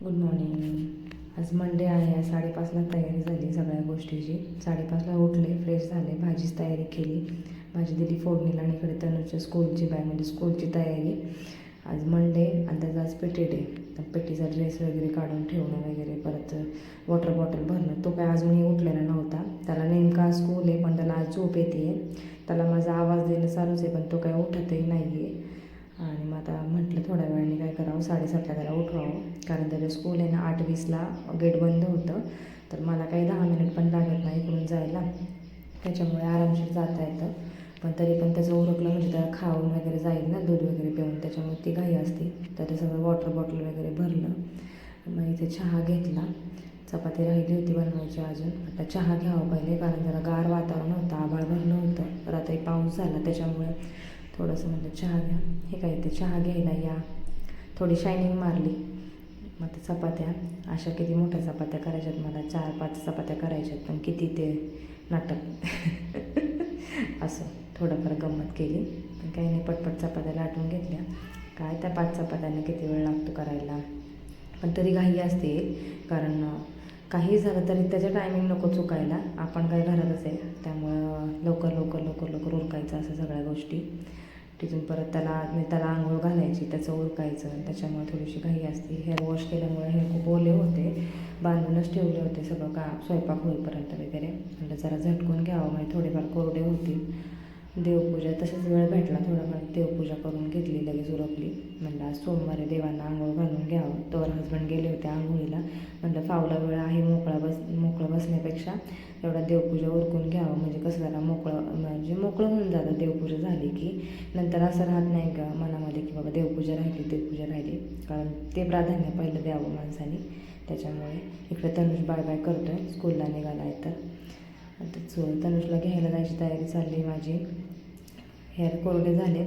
Good morning. आज Monday आहे. 5:30ला तयारी झाली सगळ्या गोष्टीची. 5:30ला उठले, फ्रेश झाले, भाजीची तयारी केली, भाजी दिली फोडणीला आणि इकडे तनुच्या स्कूलची बॅग म्हणजे स्कूलची तयारी. आज मंडे आणि त्याचा आज पेटी डे. तर पेटीचा ड्रेस वगैरे काढून ठेवणं वगैरे, परत वॉटर बॉटल भरणं. तो काय अजूनही उठलेला नव्हता. त्याला नेमका स्कूल आहे पण त्याला आज झोप येते आहे. त्याला माझा आवाज देणं चालूच आहे पण तो काय उठतही नाही आहे. आणि मग आता म्हटलं थोड्या वेळाने काय करावं, 7:30ला त्याला उठवावं, कारण त्याचं स्कूल आहे ना 8:20ला गेट बंद होतं. तर मला काही 10 मिनिट पण लागत नाही इकडून जायला, त्याच्यामुळे आरामशीर जाता येतं. पण तरी पण त्याचं उरकलं म्हणजे त्याला खाऊन वगैरे जाईल ना, दूध वगैरे पिऊन, त्याच्यामुळे ती घाई असते. तर ते सगळं वॉटर बॉटल वगैरे भरलं. मग इथे चहा घेतला, चपाती राहिली होती बनवायची अजून. आता चहा घ्यावं पहिले, कारण जरा गार वातावरण होतं, आभाळ भरलं होतं, तर आता पाऊस झाला त्याच्यामुळे थोडंसं म्हणजे चहा घ्या. हे काय ते चहा घ्यायला या. थोडी शायनिंग मारली. मग ते चपात्या अशा किती मोठ्या चपात्या करायच्यात, मला 4-5 चपात्या करायच्यात, पण किती ते नाटक असं थोडंफार गंमत केली. पण काही नाही, पटपट चपात्या लाटून घेतल्या. काय त्या 5 चपात्यांना किती वेळ लागतो करायला, पण तरी घाई असते. कारण काही झालं तरी त्याचं टायमिंग नको चुकायला. आपण काय घरातच आहे, त्यामुळं लवकर लवकर लवकर लवकर उरकायचं असं सगळ्या गोष्टी. तिथून परत त्याला आंघोळ घालायची, त्याचं उरकायचं, त्याच्यामुळे थोडीशी घाई असते. हेअर वॉश केल्यामुळे हेअर खूप ओले होते, बांधूनच ठेवले होते सगळं का स्वयंपाक होईपर्यंत वगैरे. म्हटलं जरा झटकून घ्यावं, म्हणजे थोडेफार कोरडे होतील. देवपूजा तसंच वेळ भेटला, थोडंफार देवपूजा करून घेतली, लगेच उरकली. म्हटलं आज सोमवारी देवांना आंघोळ घालून घ्यावं. तोवर हसबंड गेले होते आंघोळीला. म्हटलं फावला वेळ आहे, मोकळं बसण्यापेक्षा एवढा देवपूजा उरकून घ्यावं, म्हणजे कसं झालं म्हणजे मोकळं होऊन जातं देवपूजा झाली की. नंतर असं राहत नाही का मनामध्ये की बाबा देवपूजा राहिली, कारण ते प्राधान्य पहिलं द्यावं माणसाने. त्याच्यामुळे इकडे तनुष बाय बाय करतो आहे, स्कूलला निघाला आहे. तर आता तनुषला घ्यायला जायची तयारी चालली माझी. हेअर कोरडे झाले.